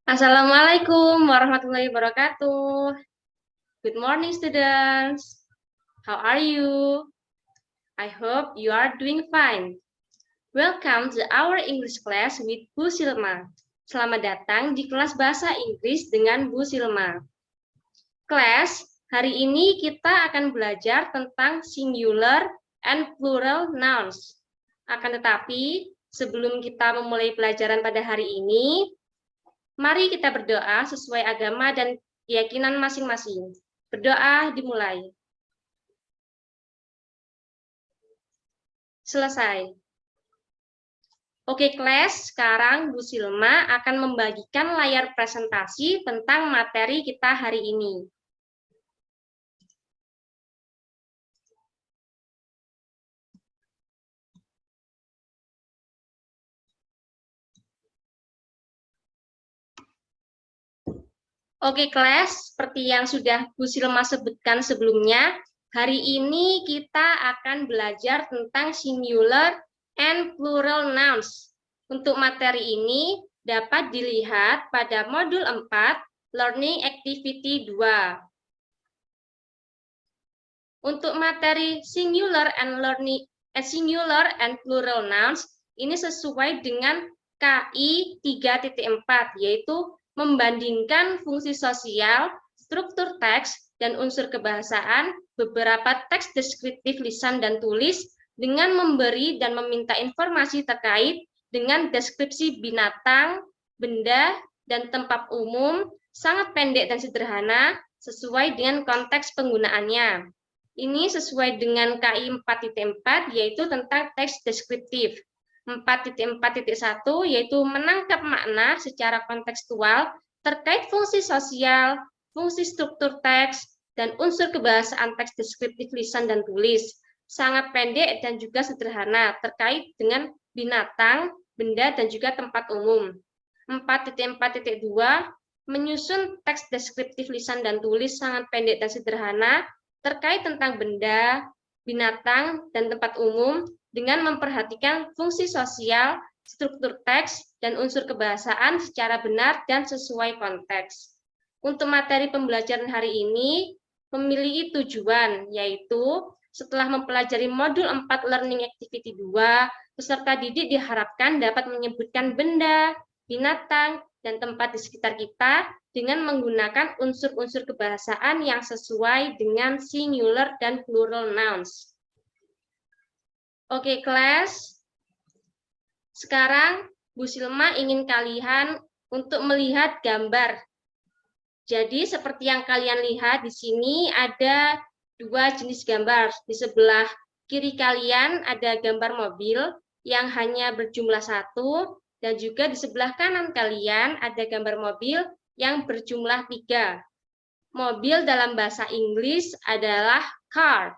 Assalamualaikum warahmatullahi wabarakatuh. Good morning, students. How are you? I hope you are doing fine. Welcome to our English class with Bu Silma. Selamat datang di kelas bahasa Inggris dengan Bu Silma. Kelas, hari ini kita akan belajar tentang singular and plural nouns. Akan tetapi, sebelum kita memulai pelajaran pada hari ini, mari kita berdoa sesuai agama dan keyakinan masing-masing. Berdoa dimulai. Selesai. Oke, kelas, sekarang Bu Silma akan membagikan layar presentasi tentang materi kita hari ini. Oke, kelas, seperti yang sudah Bu Silma sebutkan sebelumnya, hari ini kita akan belajar tentang singular and plural nouns. Untuk materi ini dapat dilihat pada modul 4, Learning Activity 2. Untuk materi singular and plural nouns, ini sesuai dengan KI 3.4, yaitu membandingkan fungsi sosial, struktur teks, dan unsur kebahasaan beberapa teks deskriptif lisan dan tulis dengan memberi dan meminta informasi terkait dengan deskripsi binatang, benda, dan tempat umum, sangat pendek dan sederhana, sesuai dengan konteks penggunaannya. Ini sesuai dengan KI 4.4, yaitu tentang teks deskriptif. 4.4.1 yaitu menangkap makna secara kontekstual terkait fungsi sosial, fungsi struktur teks, dan unsur kebahasaan teks deskriptif lisan dan tulis. Sangat pendek dan juga sederhana terkait dengan binatang, benda, dan juga tempat umum. 4.4.2 menyusun teks deskriptif lisan dan tulis sangat pendek dan sederhana terkait tentang benda, binatang, dan tempat umum dengan memperhatikan fungsi sosial, struktur teks, dan unsur kebahasaan secara benar dan sesuai konteks. Untuk materi pembelajaran hari ini memiliki tujuan, yaitu setelah mempelajari modul 4 Learning Activity 2, peserta didik diharapkan dapat menyebutkan benda, binatang, dan tempat di sekitar kita dengan menggunakan unsur-unsur kebahasaan yang sesuai dengan singular dan plural nouns. Oke, kelas. Sekarang Bu Silma ingin kalian untuk melihat gambar. Jadi seperti yang kalian lihat di sini ada dua jenis gambar. Di sebelah kiri kalian ada gambar mobil yang hanya berjumlah satu, dan juga di sebelah kanan kalian ada gambar mobil yang berjumlah 3. Mobil dalam bahasa Inggris adalah car.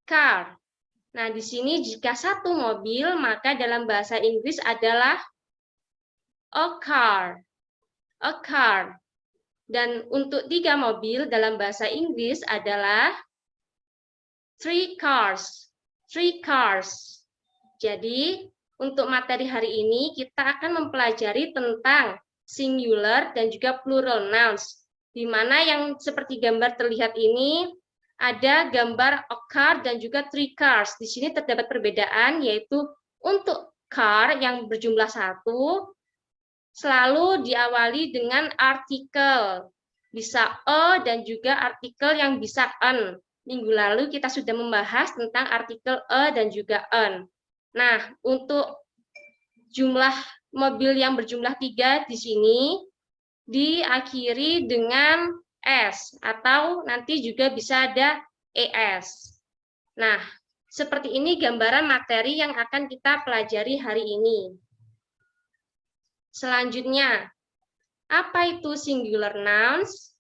Car. Nah, di sini jika satu mobil, maka dalam bahasa Inggris adalah a car. A car. Dan untuk 3 mobil dalam bahasa Inggris adalah 3 cars. 3 cars. Jadi, untuk materi hari ini kita akan mempelajari tentang singular dan juga plural nouns. Di mana yang seperti gambar terlihat ini ada gambar a car dan juga 3 cars. Di sini terdapat perbedaan, yaitu untuk car yang berjumlah 1 selalu diawali dengan artikel. Bisa a dan juga artikel yang bisa an. Minggu lalu kita sudah membahas tentang artikel a dan juga an. Nah, untuk jumlah mobil yang berjumlah 3 di sini diakhiri dengan S, atau nanti juga bisa ada ES. Nah, seperti ini gambaran materi yang akan kita pelajari hari ini. Selanjutnya, apa itu singular nouns?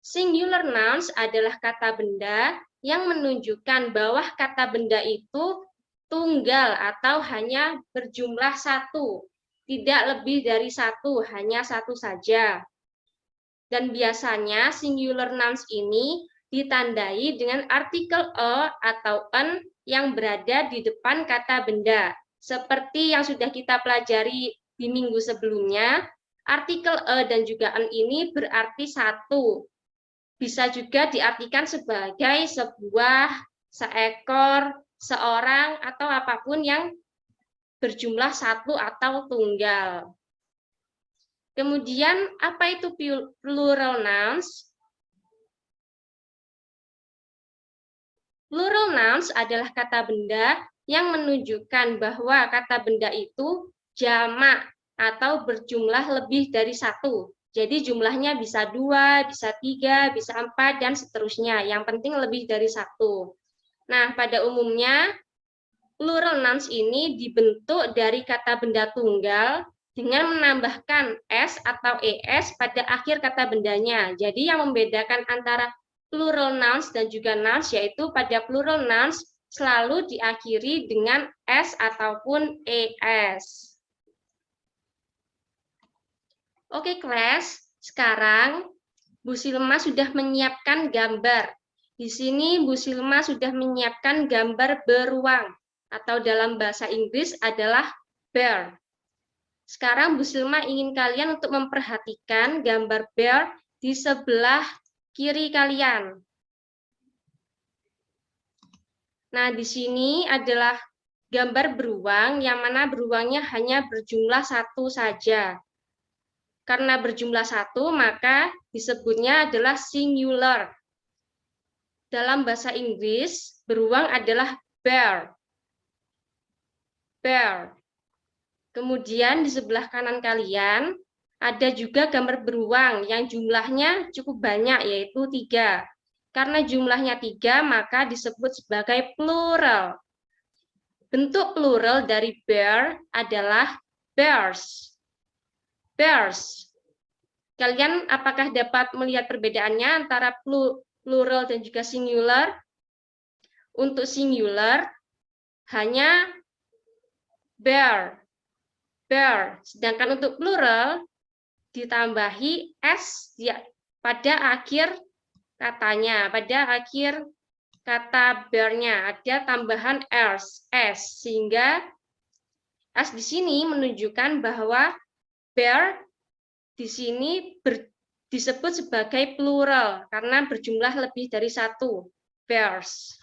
Singular nouns adalah kata benda yang menunjukkan bahwa kata benda itu tunggal atau hanya berjumlah 1. Tidak lebih dari 1, hanya 1 saja. Dan biasanya singular nouns ini ditandai dengan artikel a atau an yang berada di depan kata benda. Seperti yang sudah kita pelajari di minggu sebelumnya, artikel e dan juga en ini berarti satu. Bisa juga diartikan sebagai sebuah, seekor, seorang, atau apapun yang berjumlah satu atau tunggal. Kemudian, apa itu plural nouns? Plural nouns adalah kata benda yang menunjukkan bahwa kata benda itu jamak atau berjumlah lebih dari satu. Jadi jumlahnya bisa 2, bisa 3, bisa 4, dan seterusnya. Yang penting lebih dari satu. Nah, pada umumnya, plural nouns ini dibentuk dari kata benda tunggal dengan menambahkan s atau es pada akhir kata bendanya. Jadi yang membedakan antara plural nouns dan juga nouns yaitu pada plural nouns selalu diakhiri dengan s ataupun es. Oke, kelas. Sekarang Bu Silma sudah menyiapkan gambar. Di sini Bu Silma sudah menyiapkan gambar beruang atau dalam bahasa Inggris adalah bear. Sekarang Bu Silma ingin kalian untuk memperhatikan gambar bear di sebelah kiri kalian. Nah, di sini adalah gambar beruang yang mana beruangnya hanya berjumlah satu saja. Karena berjumlah satu, maka disebutnya adalah singular. Dalam bahasa Inggris, beruang adalah bear. Bear. Kemudian di sebelah kanan kalian ada juga gambar beruang yang jumlahnya cukup banyak, yaitu 3. Karena jumlahnya 3, maka disebut sebagai plural. Bentuk plural dari bear adalah bears. Bears. Kalian apakah dapat melihat perbedaannya antara plural dan juga singular? Untuk singular hanya bear. Bear. Sedangkan untuk plural ditambahi s pada akhir katanya, pada akhir kata bear-nya ada tambahan s, sehingga s di sini menunjukkan bahwa bear di sini disebut sebagai plural karena berjumlah lebih dari satu, bears.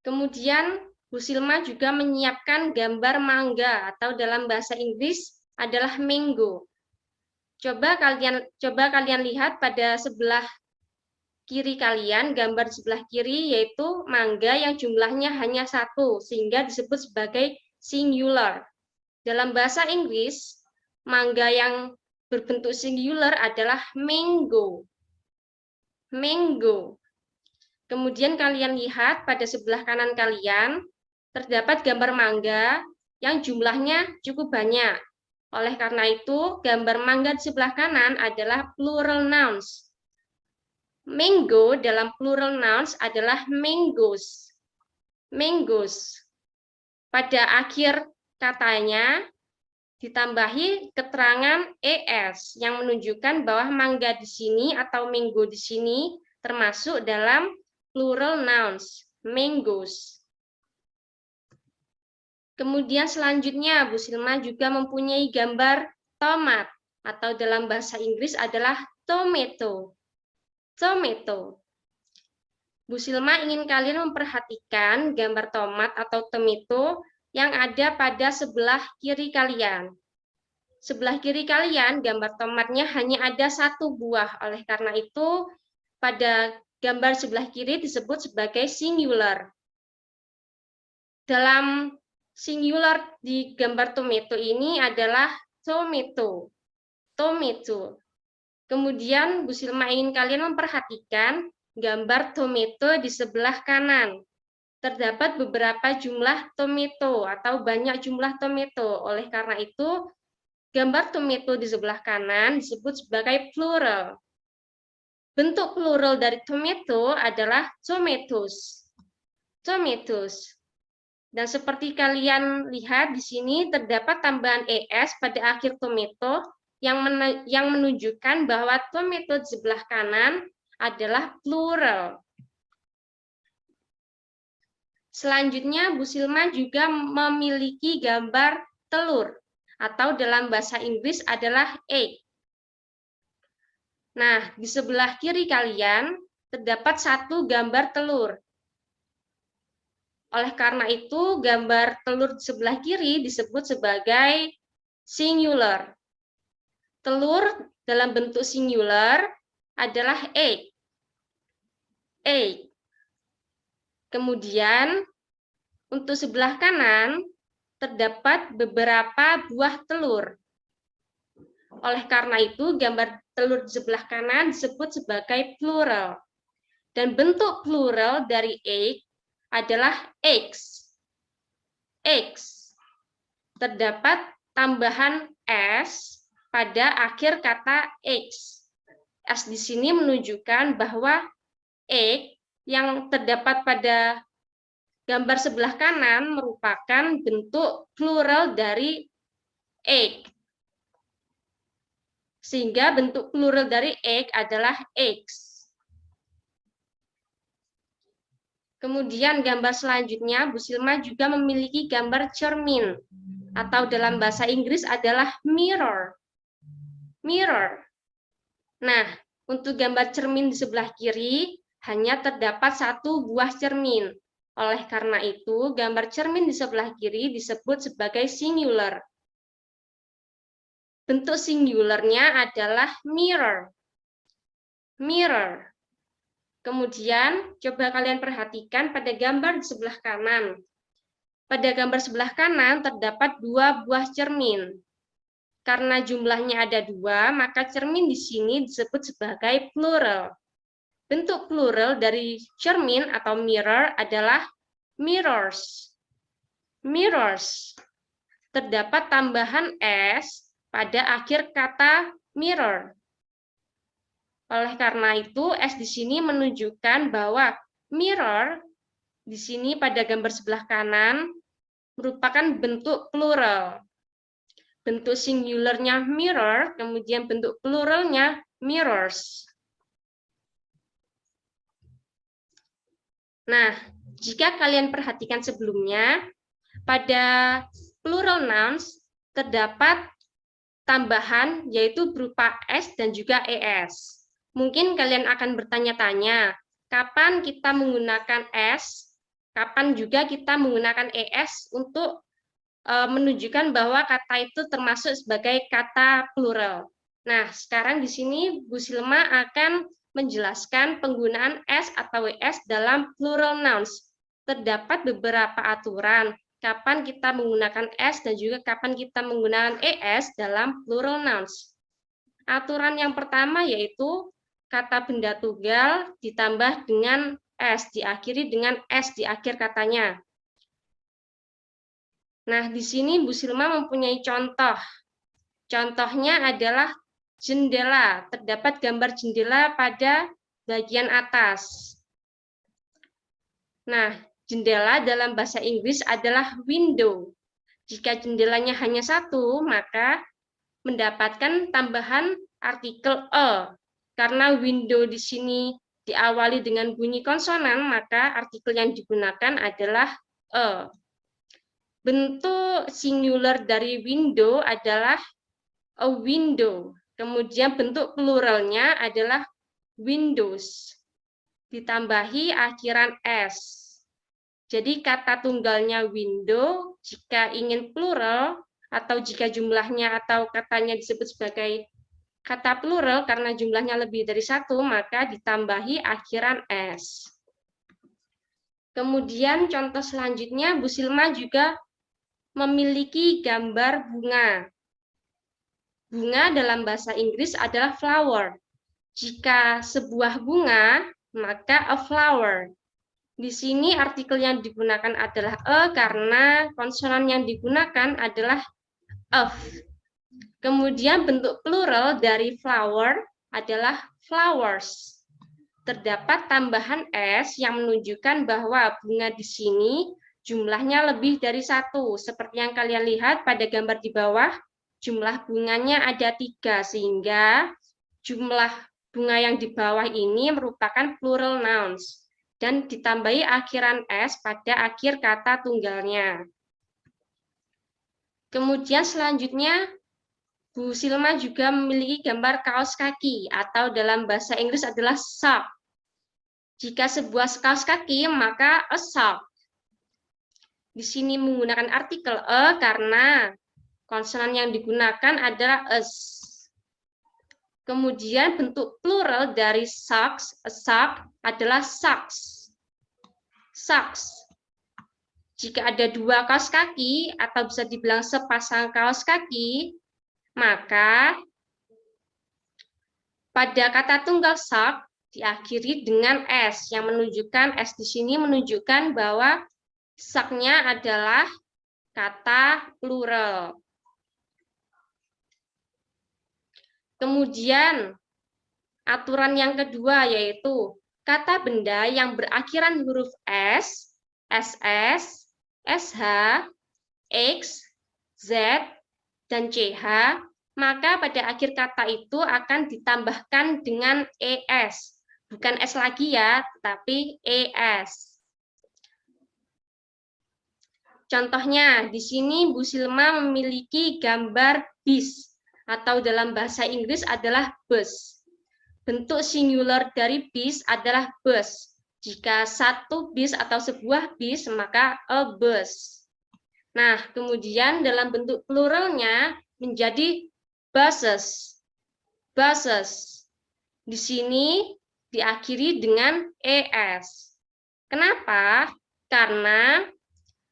Kemudian Bu Silma juga menyiapkan gambar mangga atau dalam bahasa Inggris adalah mango. Coba kalian lihat pada sebelah kiri kalian, gambar sebelah kiri yaitu mangga yang jumlahnya hanya satu sehingga disebut sebagai singular. Dalam bahasa Inggris, mangga yang berbentuk singular adalah mango. Mango. Kemudian kalian lihat pada sebelah kanan kalian, terdapat gambar mangga yang jumlahnya cukup banyak. Oleh karena itu, gambar mangga di sebelah kanan adalah plural nouns. Mango dalam plural nouns adalah mangoes. Mangoes. Pada akhir katanya, ditambahi keterangan es yang menunjukkan bahwa mangga di sini atau mango di sini termasuk dalam plural nouns, mangoes. Kemudian selanjutnya Bu Silma juga mempunyai gambar tomat atau dalam bahasa Inggris adalah tomato. Tomato. Bu Silma ingin kalian memperhatikan gambar tomat atau tomato yang ada pada sebelah kiri kalian. Sebelah kiri kalian, gambar tomatnya hanya ada satu buah. Oleh karena itu, pada gambar sebelah kiri disebut sebagai singular. Dalam singular di gambar tomato ini adalah tomato. Tomato. Kemudian Bu Silma ingin kalian memperhatikan gambar tomato di sebelah kanan. Terdapat beberapa jumlah tomato atau banyak jumlah tomato. Oleh karena itu, gambar tomato di sebelah kanan disebut sebagai plural. Bentuk plural dari tomato adalah tomatoes. Tomatoes. Dan seperti kalian lihat di sini terdapat tambahan es pada akhir tomato yang menunjukkan bahwa tomato di sebelah kanan adalah plural. Selanjutnya, Bu Silma juga memiliki gambar telur, atau dalam bahasa Inggris adalah egg. Nah, di sebelah kiri kalian terdapat satu gambar telur. Oleh karena itu, gambar telur di sebelah kiri disebut sebagai singular. Telur dalam bentuk singular adalah egg. Egg. Kemudian, untuk sebelah kanan terdapat beberapa buah telur. Oleh karena itu, gambar telur di sebelah kanan disebut sebagai plural. Dan bentuk plural dari egg adalah eggs. Eggs. Terdapat tambahan s pada akhir kata eggs. S di sini menunjukkan bahwa egg yang terdapat pada gambar sebelah kanan merupakan bentuk plural dari egg. Sehingga bentuk plural dari egg adalah eggs. Kemudian gambar selanjutnya, Bu Silma juga memiliki gambar cermin, atau dalam bahasa Inggris adalah mirror. Mirror. Nah, untuk gambar cermin di sebelah kiri, hanya terdapat satu buah cermin. Oleh karena itu, gambar cermin di sebelah kiri disebut sebagai singular. Bentuk singularnya adalah mirror. Mirror. Kemudian, coba kalian perhatikan pada gambar di sebelah kanan. Pada gambar sebelah kanan terdapat dua buah cermin. Karena jumlahnya ada dua, maka cermin di sini disebut sebagai plural. Bentuk plural dari cermin atau mirror adalah mirrors. Mirrors. Terdapat tambahan s pada akhir kata mirror. Oleh karena itu, S di sini menunjukkan bahwa mirror di sini pada gambar sebelah kanan merupakan bentuk plural. Bentuk singularnya mirror, kemudian bentuk pluralnya mirrors. Nah, jika kalian perhatikan sebelumnya, pada plural nouns terdapat tambahan yaitu berupa S dan juga ES. Mungkin kalian akan bertanya-tanya, kapan kita menggunakan S, kapan juga kita menggunakan ES untuk menunjukkan bahwa kata itu termasuk sebagai kata plural. Nah, sekarang di sini Bu Silma akan menjelaskan penggunaan S atau ES dalam plural nouns. Terdapat beberapa aturan kapan kita menggunakan S dan juga kapan kita menggunakan ES dalam plural nouns. Aturan yang pertama yaitu kata benda tunggal ditambah dengan S, diakhiri dengan S di akhir katanya. Nah, di sini Bu Silma mempunyai contoh. Contohnya adalah jendela. Terdapat gambar jendela pada bagian atas. Nah, jendela dalam bahasa Inggris adalah window. Jika jendelanya hanya satu, maka mendapatkan tambahan artikel e. Karena window di sini diawali dengan bunyi konsonan, maka artikel yang digunakan adalah e. Bentuk singular dari window adalah a window. Kemudian bentuk pluralnya adalah windows. Ditambahi akhiran s. Jadi kata tunggalnya window, jika ingin plural, atau jika jumlahnya atau katanya disebut sebagai kata plural karena jumlahnya lebih dari satu, maka ditambahi akhiran s. Kemudian contoh selanjutnya, Bu Silma juga memiliki gambar bunga. Bunga dalam bahasa Inggris adalah flower. Jika sebuah bunga, maka a flower. Di sini artikel yang digunakan adalah a karena konsonan yang digunakan adalah of. Kemudian bentuk plural dari flower adalah flowers. Terdapat tambahan s yang menunjukkan bahwa bunga di sini jumlahnya lebih dari satu. Seperti yang kalian lihat pada gambar di bawah, jumlah bunganya ada 3, sehingga jumlah bunga yang di bawah ini merupakan plural nouns. dan ditambahi akhiran S pada akhir kata tunggalnya. Kemudian selanjutnya, Bu Silma juga memiliki gambar kaos kaki atau dalam bahasa Inggris adalah sock. Jika sebuah kaos kaki, maka a sock. Di sini menggunakan artikel a karena konsonan yang digunakan adalah s. Kemudian bentuk plural dari socks, a sock adalah socks. Socks. Jika ada dua kaos kaki atau bisa dibilang sepasang kaos kaki, maka pada kata tunggal sock diakhiri dengan s yang menunjukkan s di sini menunjukkan bahwa sock-nya adalah kata plural. Kemudian, aturan yang kedua yaitu kata benda yang berakhiran huruf S, SS, SH, X, Z, dan CH, maka pada akhir kata itu akan ditambahkan dengan ES. Bukan S lagi ya, tetapi ES. Contohnya, di sini Bu Silma memiliki gambar bis, atau dalam bahasa Inggris adalah bus. Bentuk singular dari bis adalah bus. Jika satu bis atau sebuah bis, maka a bus. Nah, kemudian dalam bentuk pluralnya menjadi buses. Buses. Di sini diakhiri dengan es. Kenapa? Karena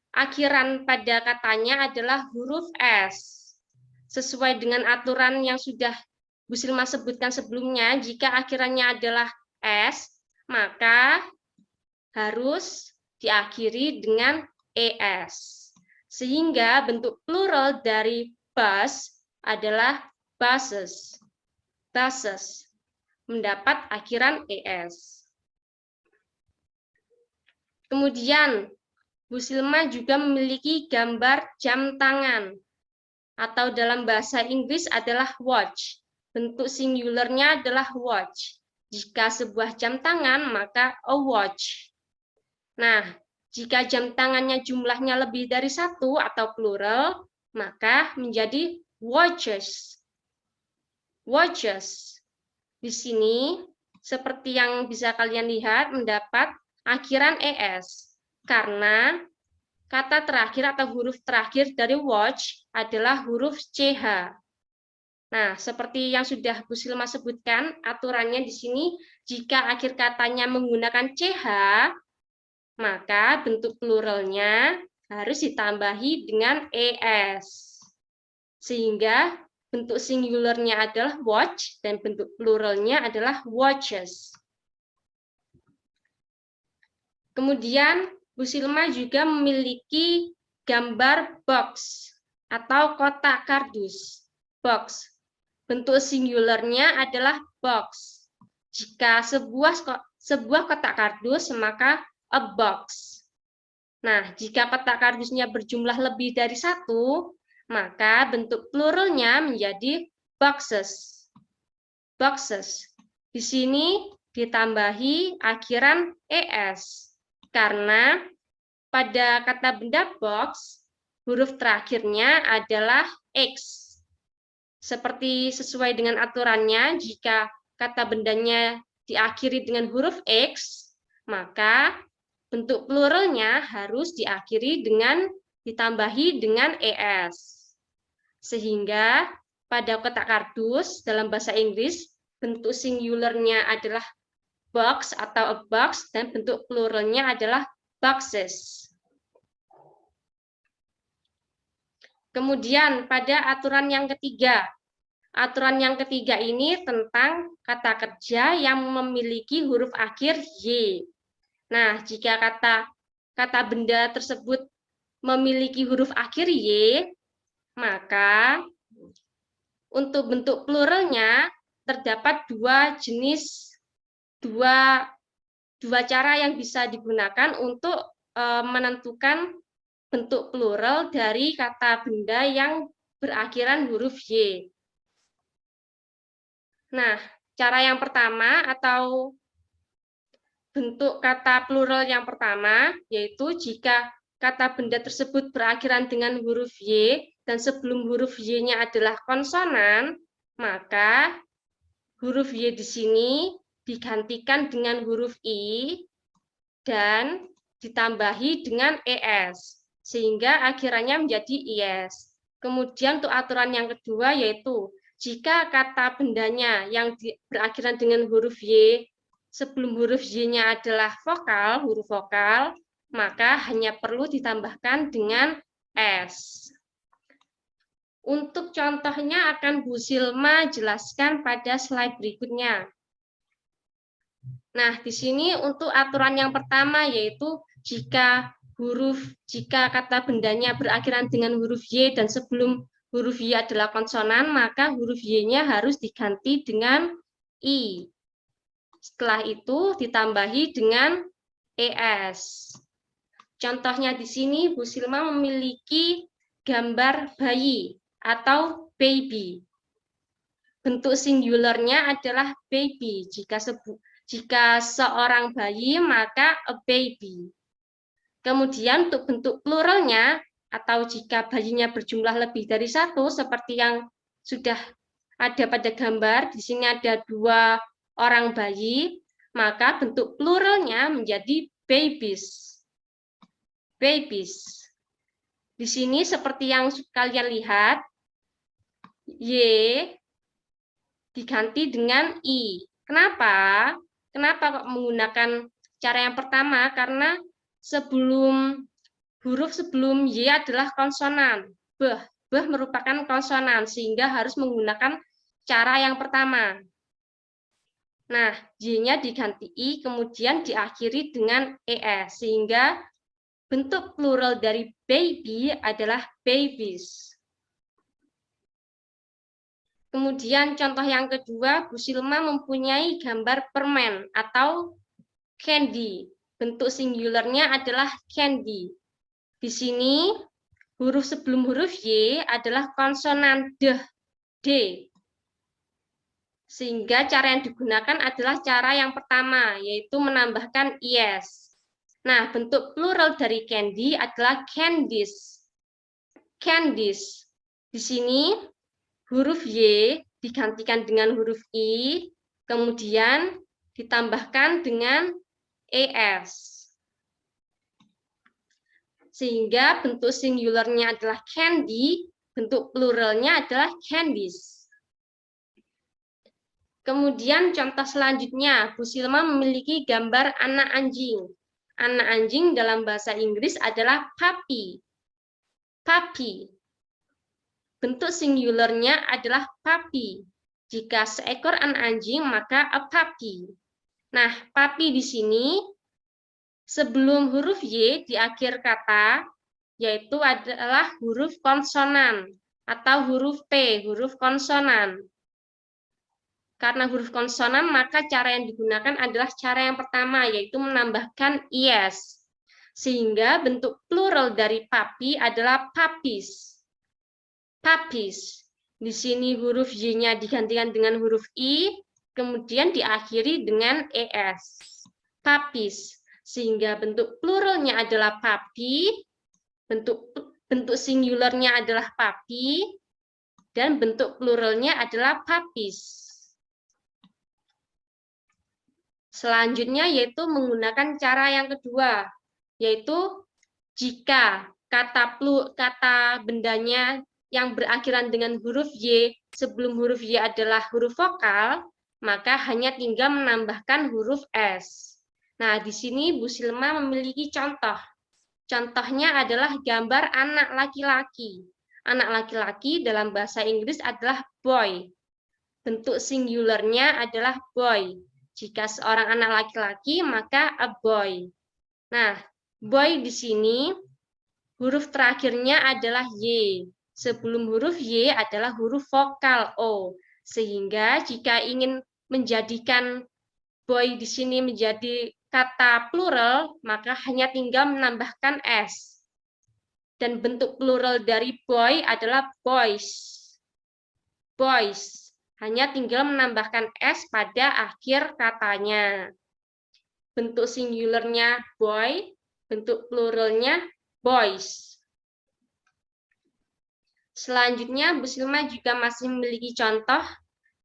akhiran pada katanya adalah huruf S. Sesuai dengan aturan yang sudah Bu Silma sebutkan sebelumnya, jika akhirannya adalah S, maka harus diakhiri dengan ES. Sehingga bentuk plural dari bus adalah buses. Buses mendapat akhiran ES. Kemudian, Bu Silma juga memiliki gambar jam tangan, atau dalam bahasa Inggris adalah watch. Bentuk singularnya adalah watch. Jika sebuah jam tangan, maka a watch. Nah, jika jam tangannya jumlahnya lebih dari satu atau plural, maka menjadi watches. Watches. Di sini, seperti yang bisa kalian lihat, mendapat akhiran ES. Karena kata terakhir atau huruf terakhir dari watch adalah huruf CH. Nah, seperti yang sudah Bu Silma sebutkan, aturannya di sini, jika akhir katanya menggunakan CH, maka bentuk pluralnya harus ditambahi dengan ES. Sehingga bentuk singularnya adalah watch dan bentuk pluralnya adalah watches. Kemudian, Bu Silma juga memiliki gambar box atau kotak kardus. Box. Bentuk singularnya adalah box. Jika sebuah kotak kardus, maka a box. Nah, jika kotak kardusnya berjumlah lebih dari satu, maka bentuk pluralnya menjadi boxes. Boxes. Di sini ditambahi akhiran ES. Karena pada kata benda box, huruf terakhirnya adalah X. Seperti sesuai dengan aturannya, jika kata bendanya diakhiri dengan huruf X, maka bentuk pluralnya harus diakhiri dengan ditambahi dengan ES. Sehingga pada kotak kardus dalam bahasa Inggris, bentuk singularnya adalah box atau a box dan bentuk pluralnya adalah boxes. Kemudian pada aturan yang ketiga. Aturan yang ketiga ini tentang kata kerja yang memiliki huruf akhir Y. Nah, jika kata benda tersebut memiliki huruf akhir Y, maka untuk bentuk pluralnya terdapat dua cara yang bisa digunakan untuk menentukan bentuk plural dari kata benda yang berakhiran huruf Y. Nah, cara yang pertama atau bentuk kata plural yang pertama, yaitu jika kata benda tersebut berakhiran dengan huruf Y dan sebelum huruf Y-nya adalah konsonan, maka huruf Y di sini digantikan dengan huruf I dan ditambahi dengan ES, sehingga akhirannya menjadi IS. Kemudian untuk aturan yang kedua yaitu jika kata bendanya yang berakhiran dengan huruf Y, sebelum huruf Y-nya adalah vokal, huruf vokal, maka hanya perlu ditambahkan dengan S. Untuk contohnya akan Bu Silma jelaskan pada slide berikutnya. Nah, di sini untuk aturan yang pertama yaitu jika kata bendanya berakhiran dengan huruf Y dan sebelum huruf Y adalah konsonan, maka huruf Y-nya harus diganti dengan I. Setelah itu ditambahi dengan ES. Contohnya di sini Bu Silma memiliki gambar bayi atau baby. Bentuk singularnya adalah baby. Jika seorang bayi, maka a baby. Kemudian untuk bentuk pluralnya, atau jika bayinya berjumlah lebih dari satu, seperti yang sudah ada pada gambar, di sini ada 2 orang bayi, maka bentuk pluralnya menjadi babies. Babies. Di sini seperti yang kalian lihat, Y diganti dengan I. Kenapa? Kenapa kok menggunakan cara yang pertama? Karena huruf sebelum Y adalah konsonan. B merupakan konsonan, sehingga harus menggunakan cara yang pertama. Nah, Y-nya diganti I, kemudian diakhiri dengan ES, sehingga bentuk plural dari baby adalah babies. Kemudian contoh yang kedua, Bu Silma mempunyai gambar permen atau candy. Bentuk singularnya adalah candy. Di sini huruf sebelum huruf Y adalah konsonan D. Sehingga cara yang digunakan adalah cara yang pertama, yaitu menambahkan IS. Nah, bentuk plural dari candy adalah candies. Candies. Di sini huruf Y digantikan dengan huruf I, kemudian ditambahkan dengan ES. Sehingga bentuk singularnya adalah candy, bentuk pluralnya adalah candies. Kemudian contoh selanjutnya, Bu Silma memiliki gambar anak anjing. Anak anjing dalam bahasa Inggris adalah puppy. Puppy. Bentuk singularnya adalah puppy. Jika seekor anak anjing, maka a puppy. Nah, puppy di sini sebelum huruf Y di akhir kata, yaitu adalah huruf konsonan atau huruf P, huruf konsonan. Karena huruf konsonan, maka cara yang digunakan adalah cara yang pertama, yaitu menambahkan IS. Sehingga bentuk plural dari puppy adalah puppies. Puppies. Di sini huruf Y-nya digantikan dengan huruf I, kemudian diakhiri dengan ES. Puppies. Sehingga bentuk pluralnya adalah puppy, bentuk singularnya adalah puppy, dan bentuk pluralnya adalah puppies. Selanjutnya yaitu menggunakan cara yang kedua, yaitu jika kata bendanya yang berakhiran dengan huruf Y sebelum huruf Y adalah huruf vokal, maka hanya tinggal menambahkan huruf S. Nah, di sini Bu Silma memiliki contoh. Contohnya adalah gambar anak laki-laki. Anak laki-laki dalam bahasa Inggris adalah boy. Bentuk singularnya adalah boy. Jika seorang anak laki-laki, maka a boy. Nah, boy di sini huruf terakhirnya adalah Y. Sebelum huruf Y adalah huruf vokal O. Sehingga jika ingin menjadikan boy di sini menjadi kata plural, maka hanya tinggal menambahkan S. Dan bentuk plural dari boy adalah boys. Boys. Hanya tinggal menambahkan S pada akhir katanya. bentuk singularnya boy, bentuk pluralnya boys. Selanjutnya, Bu Silma juga masih memiliki contoh.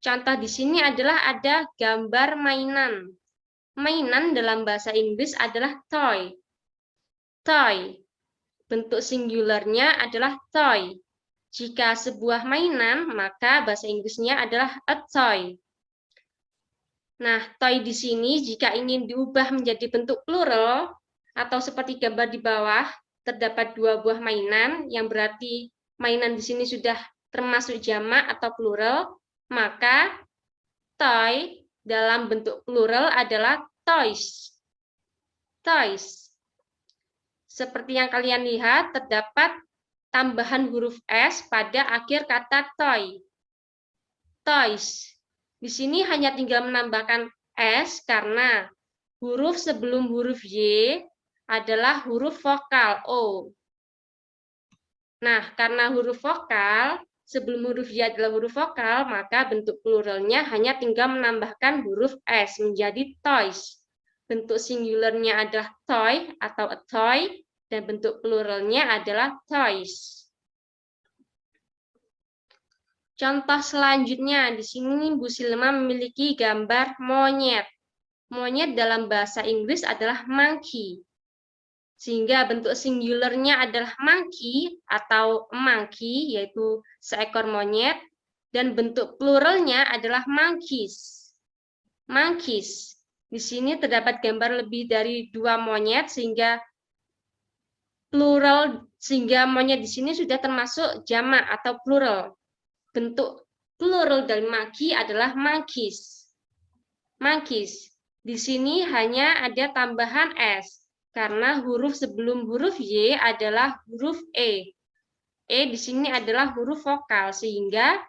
Contoh di sini adalah ada gambar mainan. Mainan dalam bahasa Inggris adalah toy. Toy. Bentuk singularnya adalah toy. Jika sebuah mainan, maka bahasa Inggrisnya adalah a toy. Nah, toy di sini jika ingin diubah menjadi bentuk plural, atau seperti gambar di bawah, terdapat dua buah mainan, yang berarti mainan di sini sudah termasuk jamak atau plural, maka toy dalam bentuk plural adalah toys. Toys. Seperti yang kalian lihat, terdapat tambahan huruf S pada akhir kata toy. Toys. Di sini hanya tinggal menambahkan S karena huruf sebelum huruf Y adalah huruf vokal O. Nah, karena huruf vokal sebelum huruf Y adalah huruf vokal, maka bentuk pluralnya hanya tinggal menambahkan huruf S menjadi toys. Bentuk singularnya adalah toy atau a toy, dan bentuk pluralnya adalah toys. Contoh selanjutnya, di sini Bu Silma memiliki gambar monyet. Monyet dalam bahasa Inggris adalah monkey. Sehingga bentuk singularnya adalah monkey atau monkey, yaitu seekor monyet, dan bentuk pluralnya adalah monkeys. Monkeys. Di sini terdapat gambar lebih dari 2 monyet, sehingga plural, sehingga monyet di sini sudah termasuk jamak atau plural. Bentuk plural dari monkey adalah monkeys. Monkeys. Di sini hanya ada tambahan S karena huruf sebelum huruf Y adalah huruf E. E di sini adalah huruf vokal, sehingga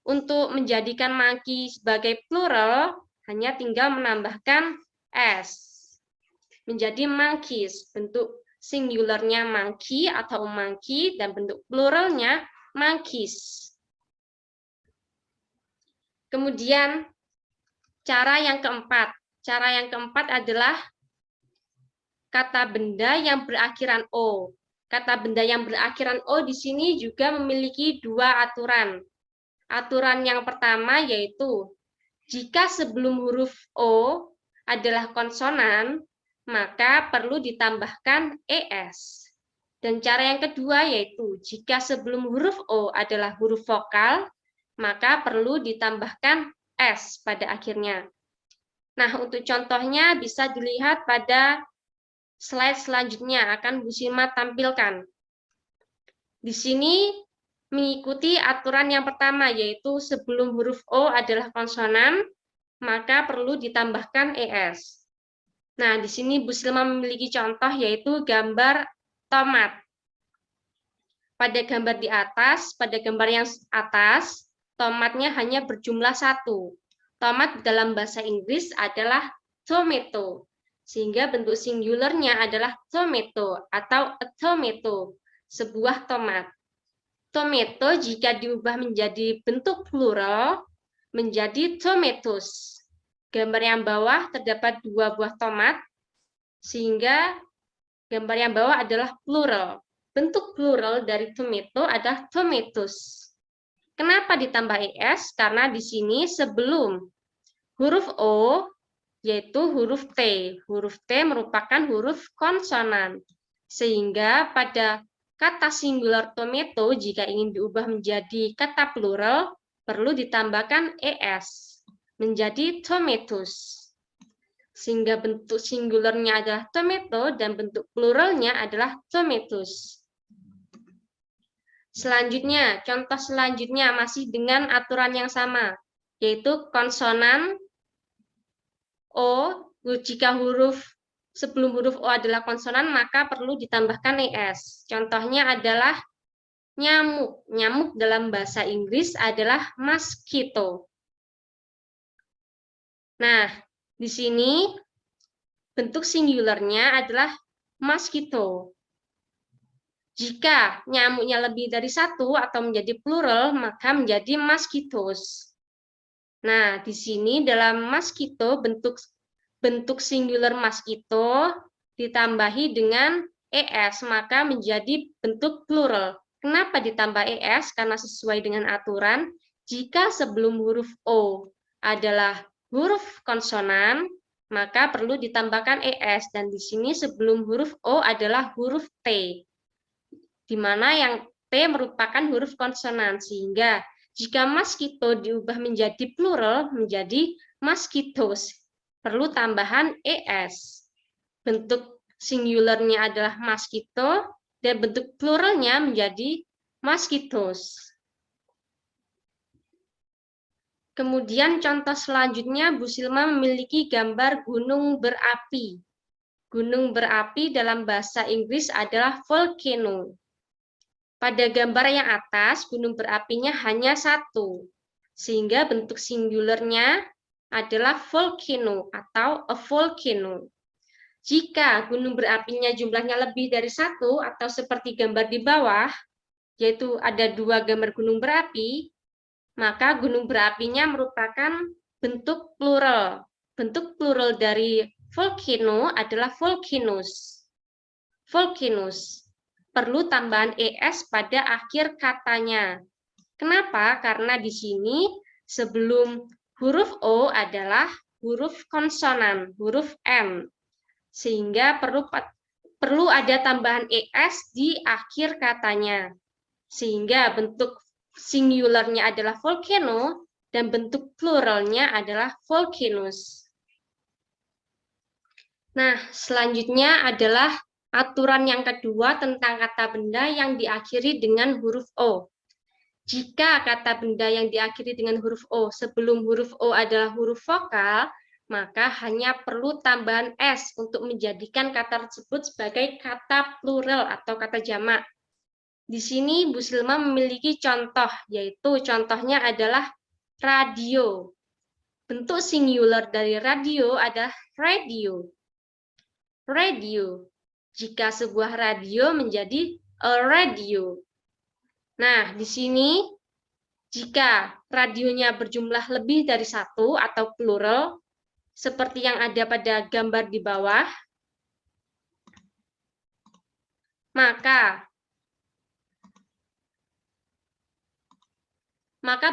untuk menjadikan monkey sebagai plural hanya tinggal menambahkan S menjadi monkeys. Bentuk singularnya monkey atau monkey dan bentuk pluralnya monkeys. Kemudian cara yang keempat. Cara yang keempat adalah kata benda yang berakhiran O. Kata benda yang berakhiran O di sini juga memiliki 2 aturan. Aturan yang pertama yaitu jika sebelum huruf O adalah konsonan, maka perlu ditambahkan ES. Dan cara yang kedua yaitu jika sebelum huruf O adalah huruf vokal, maka perlu ditambahkan S pada akhirnya. Nah, untuk contohnya bisa dilihat pada slide selanjutnya akan Bu Silma tampilkan. Di sini mengikuti aturan yang pertama, yaitu sebelum huruf O adalah konsonan, maka perlu ditambahkan ES. Nah, di sini Bu Silma memiliki contoh, yaitu gambar tomat. Pada gambar di atas, pada gambar yang atas, tomatnya hanya berjumlah 1. Tomat dalam bahasa Inggris adalah tomato, sehingga bentuk singularnya adalah tomato atau a tomato, sebuah tomat. Tomato jika diubah menjadi bentuk plural, menjadi tomatoes. Gambar yang bawah terdapat 2 buah tomat, sehingga gambar yang bawah adalah plural. Bentuk plural dari tomato adalah tomatoes. Kenapa ditambah ES? Karena di sini sebelum huruf O, yaitu huruf T. Huruf T merupakan huruf konsonan. Sehingga pada kata singular tomato, jika ingin diubah menjadi kata plural, perlu ditambahkan ES, menjadi tomatoes. Sehingga bentuk singularnya adalah tomato dan bentuk pluralnya adalah tomatoes. Selanjutnya, contoh selanjutnya masih dengan aturan yang sama, yaitu konsonan O. Jika sebelum huruf O adalah konsonan, maka perlu ditambahkan ES. Contohnya adalah nyamuk. Nyamuk dalam bahasa Inggris adalah mosquito. Nah, di sini bentuk singularnya adalah mosquito. Jika nyamuknya lebih dari 1 atau menjadi plural, maka menjadi mosquitoes. Nah, di sini dalam mosquito bentuk bentuk singular mosquito ditambahi dengan ES, maka menjadi bentuk plural. Kenapa ditambah ES? Karena sesuai dengan aturan, jika sebelum huruf O adalah huruf konsonan, maka perlu ditambahkan ES. Dan di sini sebelum huruf O adalah huruf T, di mana yang T merupakan huruf konsonan, sehingga jika mosquito diubah menjadi plural, menjadi mosquitoes, perlu tambahan ES. Bentuk singularnya adalah mosquito, dan bentuk pluralnya menjadi mosquitoes. Kemudian contoh selanjutnya, Bu Silma memiliki gambar gunung berapi. Gunung berapi dalam bahasa Inggris adalah volcano. Pada gambar yang atas, gunung berapinya hanya satu, sehingga bentuk singularnya adalah volcano atau a volcano. Jika gunung berapinya jumlahnya lebih dari satu atau seperti gambar di bawah, yaitu ada dua gambar gunung berapi, maka gunung berapinya merupakan bentuk plural. Bentuk plural dari volcano adalah volcanoes. Volcanoes. Perlu tambahan ES pada akhir katanya. Kenapa? Karena di sini sebelum huruf O adalah huruf konsonan, huruf M. Sehingga perlu ada tambahan ES di akhir katanya. Sehingga bentuk singularnya adalah volcano dan bentuk pluralnya adalah volcanoes. Nah, selanjutnya adalah aturan yang kedua tentang kata benda yang diakhiri dengan huruf O. Jika kata benda yang diakhiri dengan huruf O sebelum huruf O adalah huruf vokal, maka hanya perlu tambahan S untuk menjadikan kata tersebut sebagai kata plural atau kata jamak. Di sini Bu Silma memiliki contoh, yaitu contohnya adalah radio. Bentuk singular dari radio adalah radio. Radio. Jika sebuah radio menjadi a radio. Nah, di sini jika radionya berjumlah lebih dari satu atau plural, seperti yang ada pada gambar di bawah, maka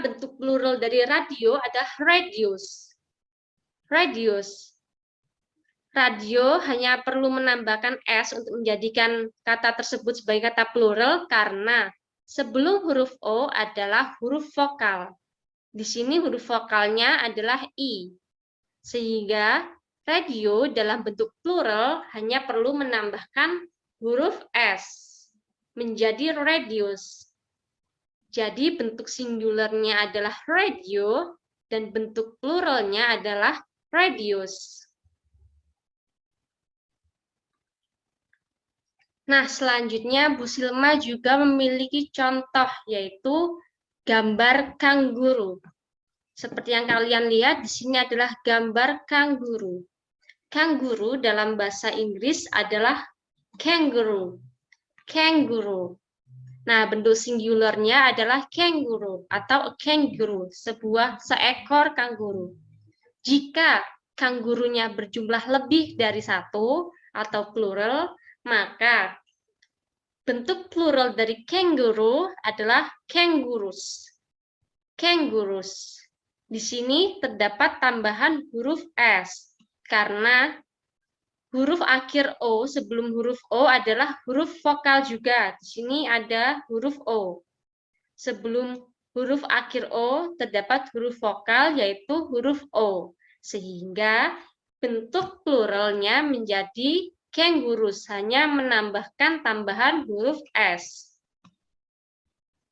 bentuk plural dari radio adalah radius. Radius. Radio hanya perlu menambahkan S untuk menjadikan kata tersebut sebagai kata plural karena sebelum huruf O adalah huruf vokal. Di sini huruf vokalnya adalah I. Sehingga radio dalam bentuk plural hanya perlu menambahkan huruf S menjadi radius. Jadi bentuk singularnya adalah radio dan bentuk pluralnya adalah radius. Nah, selanjutnya Bu Silma juga memiliki contoh, yaitu gambar kanguru. Seperti yang kalian lihat, di sini adalah gambar kanguru. Kanguru dalam bahasa Inggris adalah kangaroo. Kangaroo. Nah, bentuk singularnya adalah kangaroo atau kangaroo, seekor kanguru. Jika kangurunya berjumlah lebih dari satu atau plural, maka bentuk plural dari kangaroo adalah kangaroos. Kangaroos. Di sini terdapat tambahan huruf S, karena huruf akhir O sebelum huruf O adalah huruf vokal juga. Di sini ada huruf O. Sebelum huruf akhir O terdapat huruf vokal, yaitu huruf O. Sehingga bentuk pluralnya menjadi kangaroos, hanya menambahkan tambahan huruf S.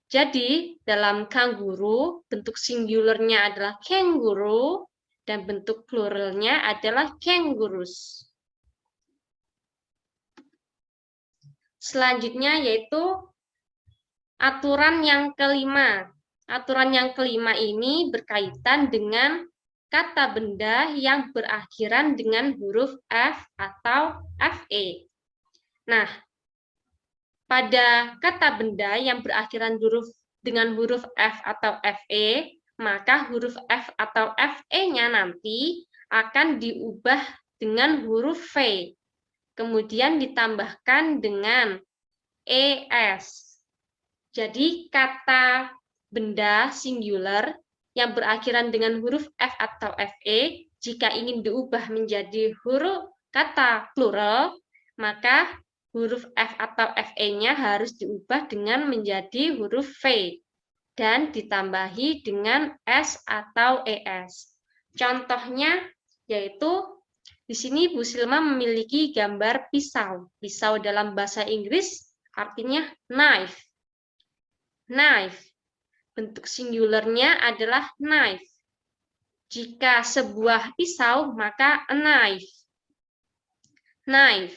Jadi, dalam kanguru, bentuk singularnya adalah kangaroo, dan bentuk pluralnya adalah kangaroos. Selanjutnya yaitu aturan yang kelima. Aturan yang kelima ini berkaitan dengan kata benda yang berakhiran dengan huruf F atau FE. Nah, pada kata benda yang berakhiran dengan huruf F atau FE, maka huruf F atau FE-nya nanti akan diubah dengan huruf V. Kemudian ditambahkan dengan ES. Jadi kata benda singular yang berakhiran dengan huruf F atau FE, jika ingin diubah menjadi huruf kata plural, maka huruf F atau FE-nya harus diubah dengan menjadi huruf V dan ditambahi dengan S atau ES. Contohnya yaitu di sini Bu Silma memiliki gambar pisau. Pisau dalam bahasa Inggris artinya knife. Knife. Bentuk singularnya adalah knife. Jika sebuah pisau, maka a knife. Knife.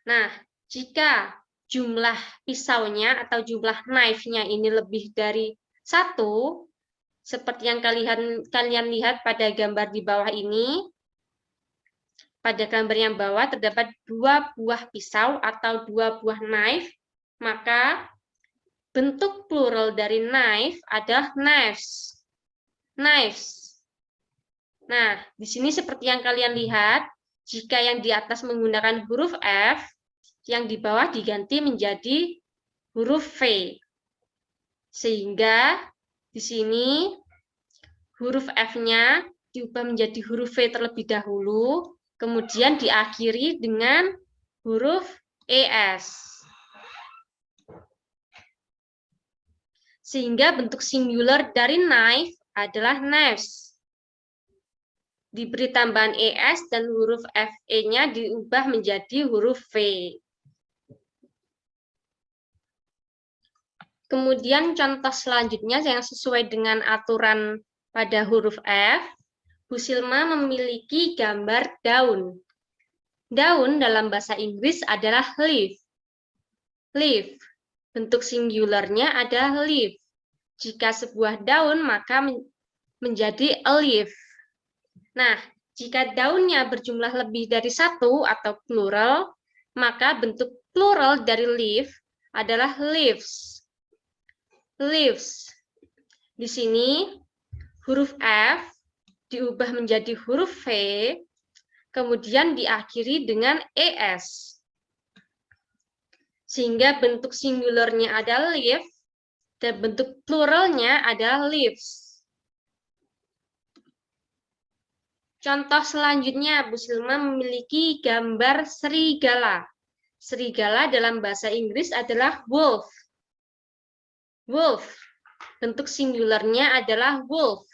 Nah, jika jumlah pisaunya atau jumlah knife-nya ini lebih dari 1, seperti yang kalian lihat pada gambar di bawah ini, pada gambar yang bawah terdapat 2 buah pisau atau 2 buah knife, maka bentuk plural dari knife adalah knives. Knives. Nah, di sini seperti yang kalian lihat, jika yang di atas menggunakan huruf F, yang di bawah diganti menjadi huruf V. Sehingga di sini huruf F-nya diubah menjadi huruf V terlebih dahulu, kemudian diakhiri dengan huruf ES. Sehingga bentuk singular dari knife adalah knives. Diberi tambahan ES dan huruf FE-nya diubah menjadi huruf V. Kemudian contoh selanjutnya yang sesuai dengan aturan pada huruf F, Bu Silma memiliki gambar daun. Daun dalam bahasa Inggris adalah leaf. Leaf. Bentuk singularnya adalah leaf. Jika sebuah daun, maka menjadi a leaf. Nah, jika daunnya berjumlah lebih dari 1 atau plural, maka bentuk plural dari leaf adalah leaves. Leaves. Di sini, huruf F diubah menjadi huruf V, kemudian diakhiri dengan ES. Sehingga bentuk singularnya adalah leaf, dan bentuk pluralnya adalah leaves. Contoh selanjutnya, Bu Silma memiliki gambar serigala. Serigala dalam bahasa Inggris adalah wolf. Wolf. Bentuk singularnya adalah wolf.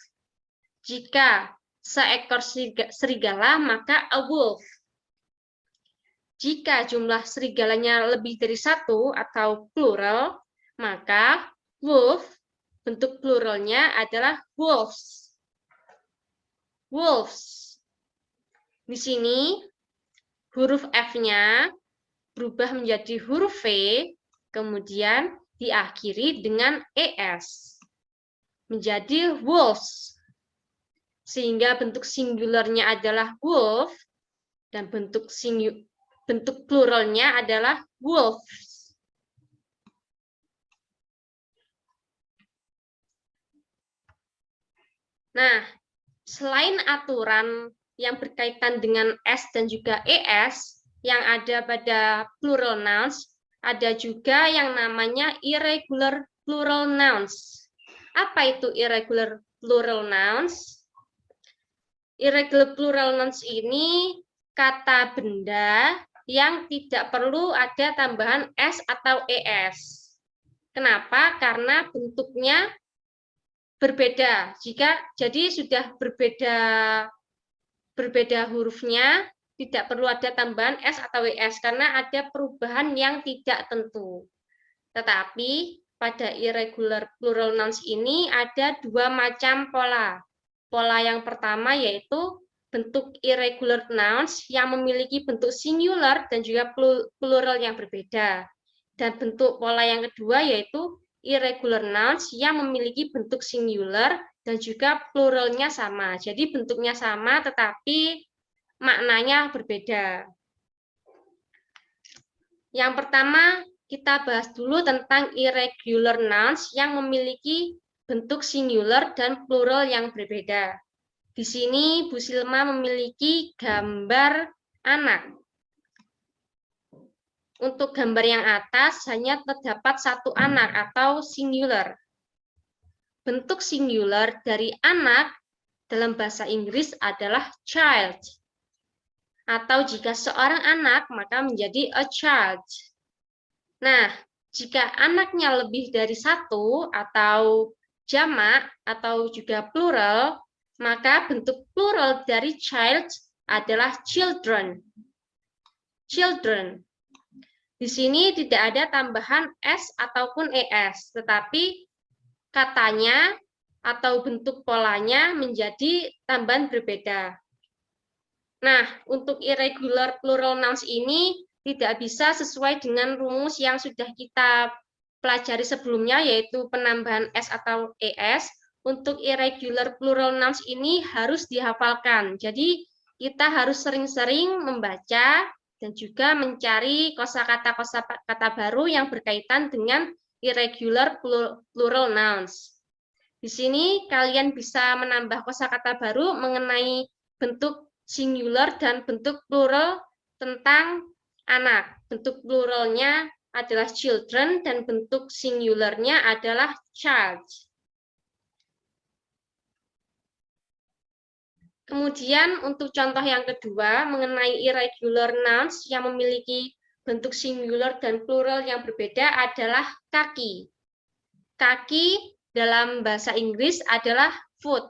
Jika seekor serigala, maka a wolf. Jika jumlah serigalanya lebih dari 1 atau plural, maka wolf, bentuk pluralnya adalah wolves. Wolves. Di sini, huruf F-nya berubah menjadi huruf V, kemudian diakhiri dengan ES. Menjadi wolves. Sehingga bentuk singularnya adalah wolf, dan bentuk pluralnya adalah wolves. Nah, selain aturan yang berkaitan dengan S dan juga ES yang ada pada plural nouns, ada juga yang namanya irregular plural nouns. Apa itu irregular plural nouns? Irregular plural nouns ini kata benda yang tidak perlu ada tambahan S atau ES. Kenapa? Karena bentuknya berbeda. Jadi sudah berbeda hurufnya, tidak perlu ada tambahan S atau ES karena ada perubahan yang tidak tentu. Tetapi pada irregular plural nouns ini ada 2 macam pola. Pola yang pertama yaitu bentuk irregular nouns yang memiliki bentuk singular dan juga plural yang berbeda. Dan bentuk pola yang kedua yaitu irregular nouns yang memiliki bentuk singular dan juga pluralnya sama. Jadi bentuknya sama tetapi maknanya berbeda. Yang pertama kita bahas dulu tentang irregular nouns yang memiliki bentuk singular dan plural yang berbeda. Di sini Bu Silma memiliki gambar anak. Untuk gambar yang atas hanya terdapat satu anak atau singular. Bentuk singular dari anak dalam bahasa Inggris adalah child. Atau jika seorang anak, maka menjadi a child. Nah, jika anaknya lebih dari satu atau jamak atau juga plural, maka bentuk plural dari child adalah children. Children. Di sini tidak ada tambahan s ataupun es, tetapi katanya atau bentuk polanya menjadi tambahan berbeda. Nah, untuk irregular plural nouns ini tidak bisa sesuai dengan rumus yang sudah kita pelajari sebelumnya, yaitu penambahan s atau es. Untuk irregular plural nouns ini harus dihafalkan. Jadi, kita harus sering-sering membaca dan juga mencari kosakata baru yang berkaitan dengan irregular plural nouns. Di sini kalian bisa menambah kosakata baru mengenai bentuk singular dan bentuk plural tentang anak. Bentuk pluralnya adalah children dan bentuk singularnya adalah child. Kemudian untuk contoh yang kedua mengenai irregular nouns yang memiliki bentuk singular dan plural yang berbeda adalah kaki. Kaki dalam bahasa Inggris adalah foot.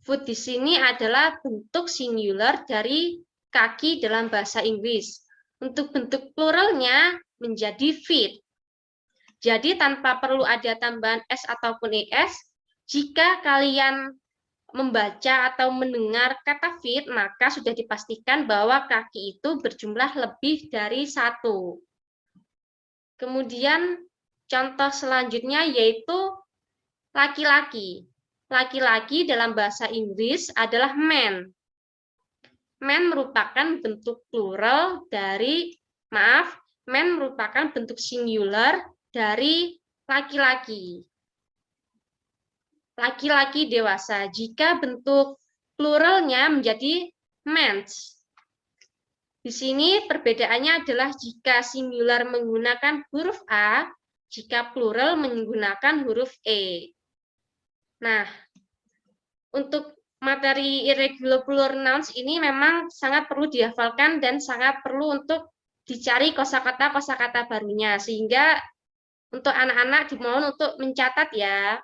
Foot di sini adalah bentuk singular dari kaki dalam bahasa Inggris. Untuk bentuk pluralnya menjadi feet. Jadi tanpa perlu ada tambahan s ataupun es, jika kalian membaca atau mendengar kata feet, maka sudah dipastikan bahwa kaki itu berjumlah lebih dari satu. Kemudian contoh selanjutnya yaitu laki-laki. Laki-laki dalam bahasa Inggris adalah man. Man merupakan bentuk plural dari, man merupakan bentuk singular dari laki-laki. Laki-laki dewasa. Jika bentuk pluralnya menjadi mens. Di sini perbedaannya adalah jika singular menggunakan huruf A, jika plural menggunakan huruf E. Nah, untuk materi irregular plural nouns ini memang sangat perlu dihafalkan dan sangat perlu untuk dicari kosakata barunya, sehingga untuk anak-anak dimohon untuk mencatat ya.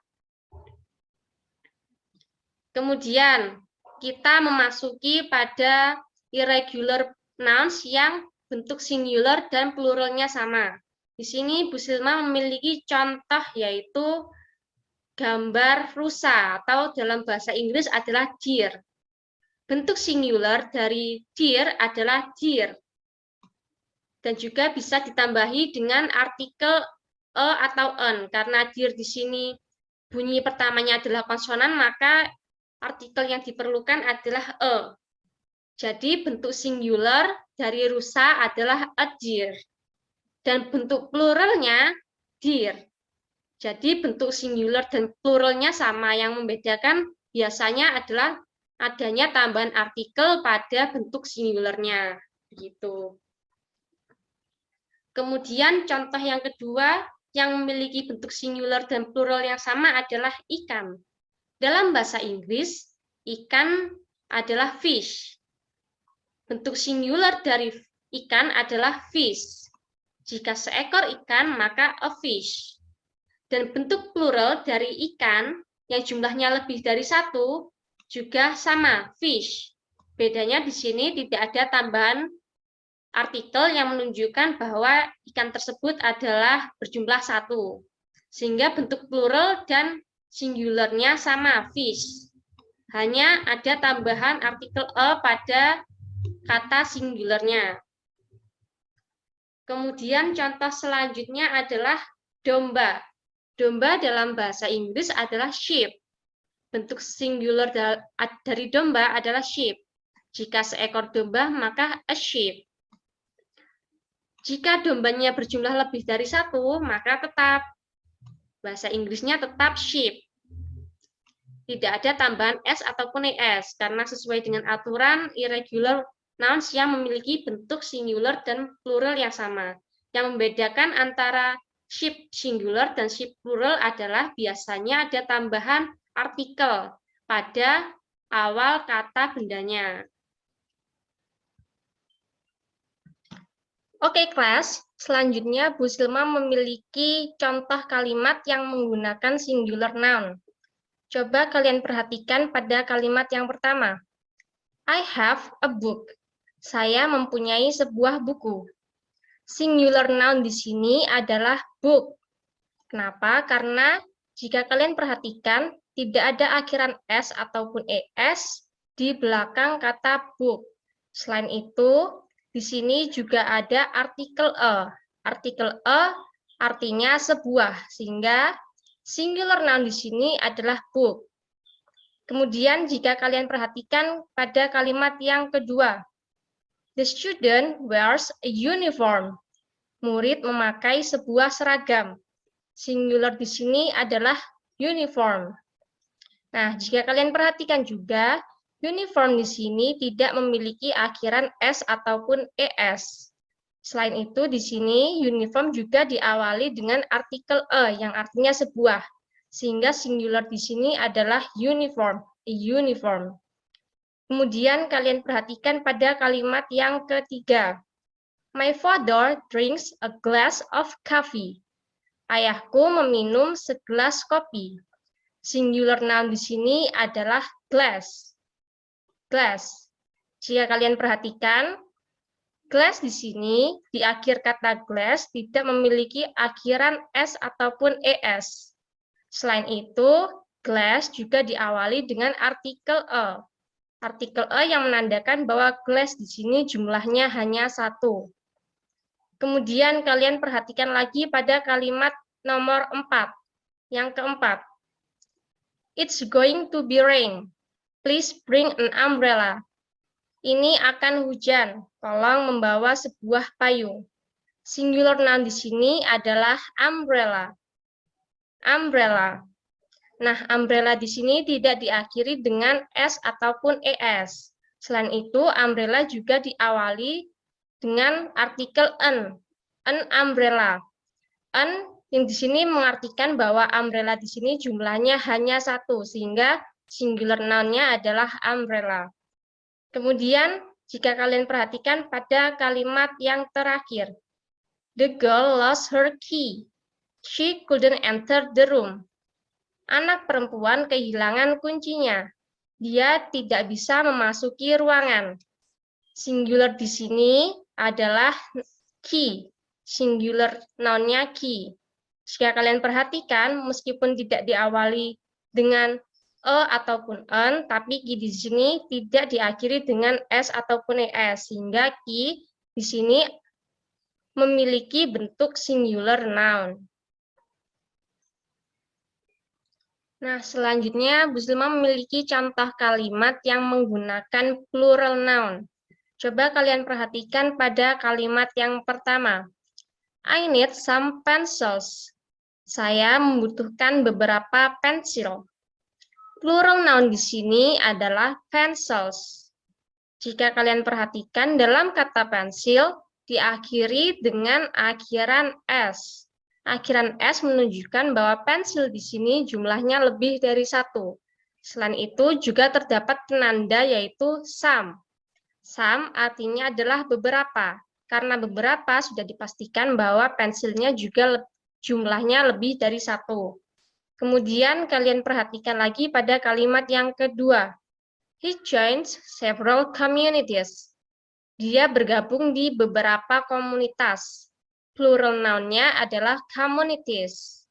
Kemudian kita memasuki pada irregular nouns yang bentuk singular dan pluralnya sama. Di sini Bu Silma memiliki contoh yaitu gambar rusa atau dalam bahasa Inggris adalah deer. Bentuk singular dari deer adalah deer. Dan juga bisa ditambahi dengan artikel e atau en. Karena deer di sini bunyi pertamanya adalah konsonan, maka artikel yang diperlukan adalah e. Jadi bentuk singular dari rusa adalah a deer. Dan bentuk pluralnya deer. Jadi bentuk singular dan pluralnya sama, yang membedakan biasanya adalah adanya tambahan artikel pada bentuk singularnya. Begitu. Kemudian contoh yang kedua yang memiliki bentuk singular dan plural yang sama adalah ikan. Dalam bahasa Inggris, ikan adalah fish. Bentuk singular dari ikan adalah fish. Jika seekor ikan, maka a fish. Dan bentuk plural dari ikan yang jumlahnya lebih dari satu juga sama, fish. Bedanya di sini tidak ada tambahan artikel yang menunjukkan bahwa ikan tersebut adalah berjumlah satu. Sehingga bentuk plural dan singularnya sama, fish. Hanya ada tambahan artikel e pada kata singularnya. Kemudian contoh selanjutnya adalah domba. Domba dalam bahasa Inggris adalah sheep. Bentuk singular dari domba adalah sheep. Jika seekor domba, maka a sheep. Jika dombanya berjumlah lebih dari satu, maka tetap bahasa Inggrisnya tetap sheep. Tidak ada tambahan s ataupun es, karena sesuai dengan aturan irregular nouns yang memiliki bentuk singular dan plural yang sama. Yang membedakan antara ship singular dan ship plural adalah biasanya ada tambahan artikel pada awal kata bendanya. Oke, kelas. Selanjutnya, Bu Silma memiliki contoh kalimat yang menggunakan singular noun. Coba kalian perhatikan pada kalimat yang pertama. I have a book. Saya mempunyai sebuah buku. Singular noun di sini adalah book. Kenapa? Karena jika kalian perhatikan, tidak ada akhiran s ataupun es di belakang kata book. Selain itu, di sini juga ada artikel a. Artikel a artinya sebuah, sehingga singular noun di sini adalah book. Kemudian jika kalian perhatikan pada kalimat yang kedua, the student wears a uniform. Murid memakai sebuah seragam. Singular di sini adalah uniform. Nah, jika kalian perhatikan juga, uniform di sini tidak memiliki akhiran s ataupun es. Selain itu, di sini uniform juga diawali dengan artikel a yang artinya sebuah, sehingga singular di sini adalah uniform, a uniform. Kemudian kalian perhatikan pada kalimat yang ketiga. My father drinks a glass of coffee. Ayahku meminum segelas kopi. Singular noun di sini adalah glass. Glass. Jika kalian perhatikan, glass di sini, di akhir kata glass tidak memiliki akhiran s ataupun es. Selain itu, glass juga diawali dengan artikel a. Artikel a yang menandakan bahwa glass di sini jumlahnya hanya satu. Kemudian kalian perhatikan lagi pada kalimat nomor 4. Yang keempat. It's going to be rain. Please bring an umbrella. Ini akan hujan, tolong membawa sebuah payung. Singular noun di sini adalah umbrella. Umbrella. Nah, umbrella di sini tidak diakhiri dengan s ataupun es. Selain itu, umbrella juga diawali dengan artikel an umbrella. An yang di sini mengartikan bahwa umbrella di sini jumlahnya hanya satu, sehingga singular noun-nya adalah umbrella. Kemudian, jika kalian perhatikan pada kalimat yang terakhir, the girl lost her key. She couldn't enter the room. Anak perempuan kehilangan kuncinya. Dia tidak bisa memasuki ruangan. Singular di sini adalah key. Singular noun-nya key. Jika kalian perhatikan, meskipun tidak diawali dengan e ataupun en, tapi ki di sini tidak diakhiri dengan s ataupun es, sehingga ki di sini memiliki bentuk singular noun. Nah, selanjutnya Bu Silma memiliki contoh kalimat yang menggunakan plural noun. Coba kalian perhatikan pada kalimat yang pertama. I need some pencils. Saya membutuhkan beberapa pensil. Plural noun di sini adalah pencils. Jika kalian perhatikan, dalam kata pensil diakhiri dengan akhiran s. Akhiran s menunjukkan bahwa pensil di sini jumlahnya lebih dari satu. Selain itu juga terdapat penanda yaitu some. Some artinya adalah beberapa. Karena beberapa sudah dipastikan bahwa pensilnya juga jumlahnya lebih dari satu. Kemudian kalian perhatikan lagi pada kalimat yang kedua. He joins several communities. Dia bergabung di beberapa komunitas. Plural noun-nya adalah communities.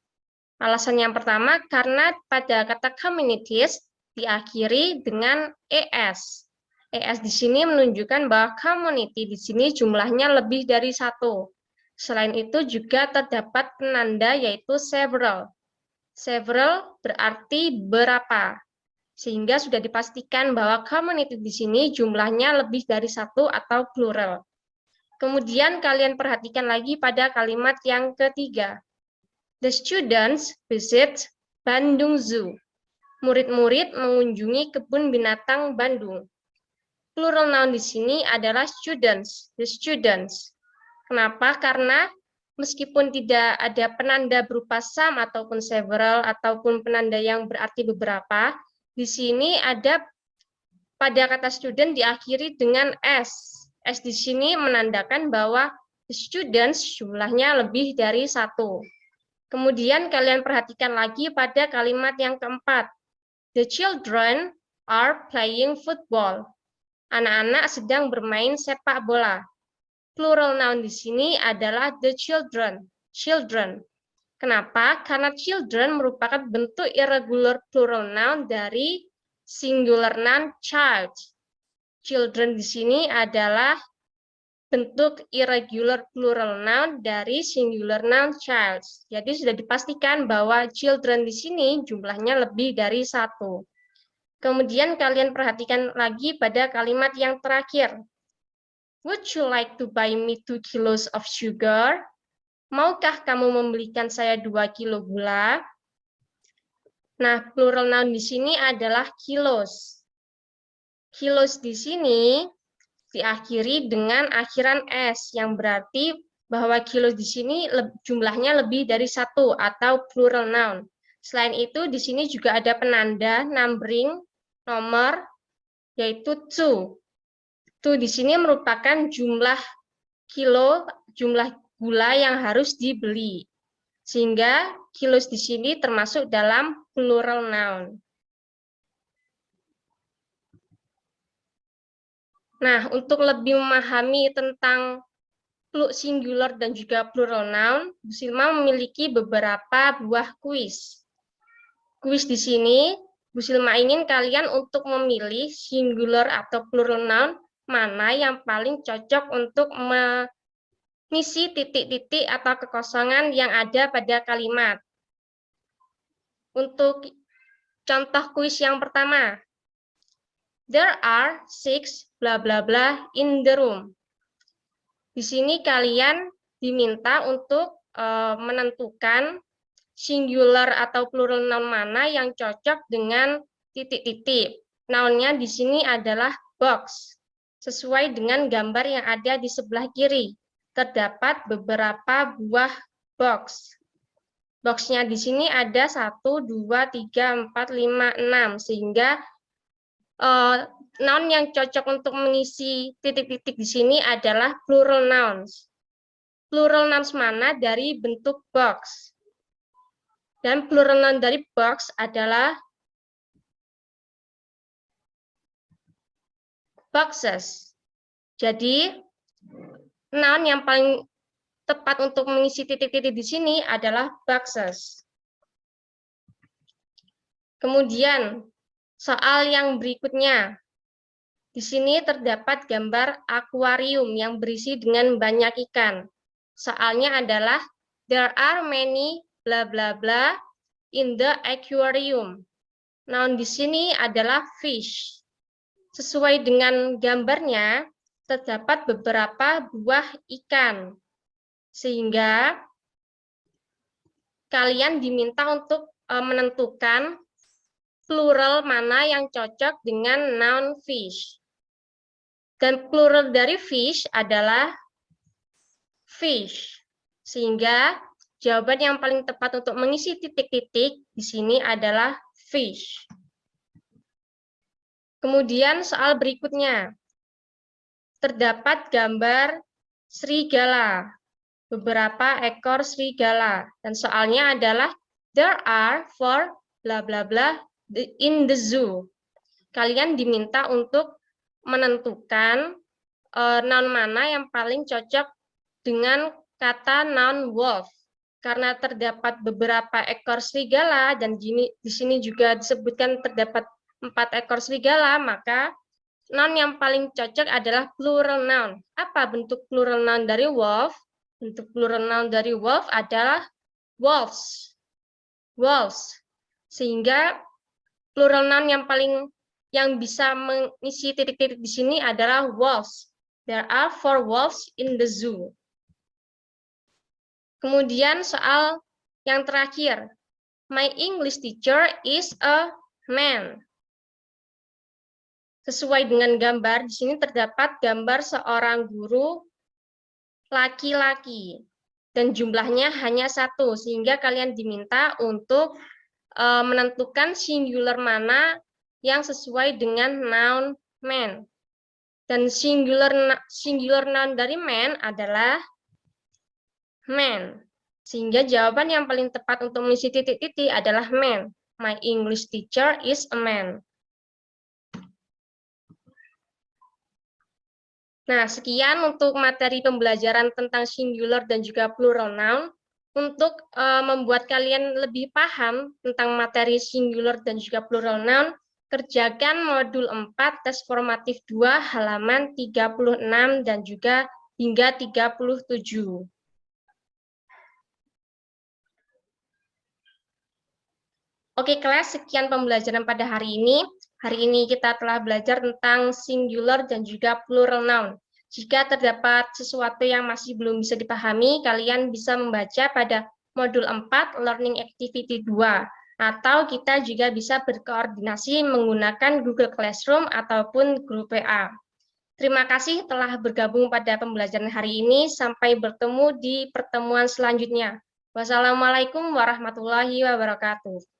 Alasan yang pertama, karena pada kata communities diakhiri dengan es. Es di sini menunjukkan bahwa community di sini jumlahnya lebih dari satu. Selain itu juga terdapat penanda yaitu several. Several berarti berapa, sehingga sudah dipastikan bahwa community di sini jumlahnya lebih dari satu atau plural. Kemudian kalian perhatikan lagi pada kalimat yang ketiga. The students visit Bandung Zoo. Murid-murid mengunjungi kebun binatang Bandung. Plural noun di sini adalah students, the students. Kenapa? Karena meskipun tidak ada penanda berupa some ataupun several ataupun penanda yang berarti beberapa, di sini ada pada kata student diakhiri dengan s. S di sini menandakan bahwa the students jumlahnya lebih dari satu. Kemudian kalian perhatikan lagi pada kalimat yang keempat. The children are playing football. Anak-anak sedang bermain sepak bola. Plural noun di sini adalah the children. Children. Kenapa? Karena children merupakan bentuk irregular plural noun dari singular noun child. Children di sini adalah bentuk irregular plural noun dari singular noun child. Jadi sudah dipastikan bahwa children di sini jumlahnya lebih dari satu. Kemudian kalian perhatikan lagi pada kalimat yang terakhir. Would you like to buy me 2 kilos of sugar? Maukah kamu membelikan saya 2 kilo gula? Nah, plural noun di sini adalah kilos. Kilos di sini diakhiri dengan akhiran s, yang berarti bahwa kilos di sini jumlahnya lebih dari satu atau plural noun. Selain itu, di sini juga ada penanda numbering nomor, yaitu two. Two di sini merupakan jumlah kilo, jumlah gula yang harus dibeli. Sehingga kilos di sini termasuk dalam plural noun. Nah, untuk lebih memahami tentang singular dan juga plural noun, Bu Silma memiliki beberapa buah kuis. Kuis di sini, Bu Silma ingin kalian untuk memilih singular atau plural noun mana yang paling cocok untuk mengisi titik-titik atau kekosongan yang ada pada kalimat. Untuk contoh kuis yang pertama, there are 6 bla bla bla in the room. Di sini kalian diminta untuk menentukan singular atau plural noun mana yang cocok dengan titik-titik. Nounnya di sini adalah box. Sesuai dengan gambar yang ada di sebelah kiri, terdapat beberapa buah box. Boxnya di sini ada 1, 2, 3, 4, 5, 6, sehingga noun yang cocok untuk mengisi titik-titik di sini adalah plural nouns. Plural nouns mana dari bentuk box? Dan plural noun dari box adalah boxes. Jadi, noun yang paling tepat untuk mengisi titik-titik di sini adalah boxes. Kemudian, soal yang berikutnya. Di sini terdapat gambar akuarium yang berisi dengan banyak ikan. Soalnya adalah, there are many bla bla bla in the aquarium. Noun di sini adalah fish. Sesuai dengan gambarnya, terdapat beberapa buah ikan. Sehingga kalian diminta untuk menentukan plural mana yang cocok dengan noun fish. Dan plural dari fish adalah fish. Sehingga jawaban yang paling tepat untuk mengisi titik-titik di sini adalah fish. Kemudian soal berikutnya. Terdapat gambar serigala. Beberapa ekor serigala. Dan soalnya adalah there are 4 bla bla bla in the zoo. Kalian diminta untuk menentukan noun mana yang paling cocok dengan kata noun wolf. Karena terdapat beberapa ekor serigala dan di sini juga disebutkan terdapat 4 ekor serigala, maka noun yang paling cocok adalah plural noun. Apa bentuk plural noun dari wolf? Bentuk plural noun dari wolf adalah wolves. Wolves. Sehingga plural noun yang bisa mengisi titik-titik di sini adalah wolves. There are 4 wolves in the zoo. Kemudian soal yang terakhir. My English teacher is a man. Sesuai dengan gambar, di sini terdapat gambar seorang guru laki-laki. Dan jumlahnya hanya satu, sehingga kalian diminta untuk menentukan singular mana yang sesuai dengan noun man. Dan singular noun dari man adalah man. Sehingga jawaban yang paling tepat untuk mengisi titik-titik adalah man. My English teacher is a man. Nah, sekian untuk materi pembelajaran tentang singular dan juga plural noun. Untuk membuat kalian lebih paham tentang materi singular dan juga plural noun, kerjakan modul 4 tes formatif 2 halaman 36 dan juga hingga 37. Oke kelas, sekian pembelajaran pada hari ini. Hari ini kita telah belajar tentang singular dan juga plural noun. Jika terdapat sesuatu yang masih belum bisa dipahami, kalian bisa membaca pada modul 4 Learning Activity 2. Atau kita juga bisa berkoordinasi menggunakan Google Classroom ataupun grup WA. Terima kasih telah bergabung pada pembelajaran hari ini. Sampai bertemu di pertemuan selanjutnya. Wassalamualaikum warahmatullahi wabarakatuh.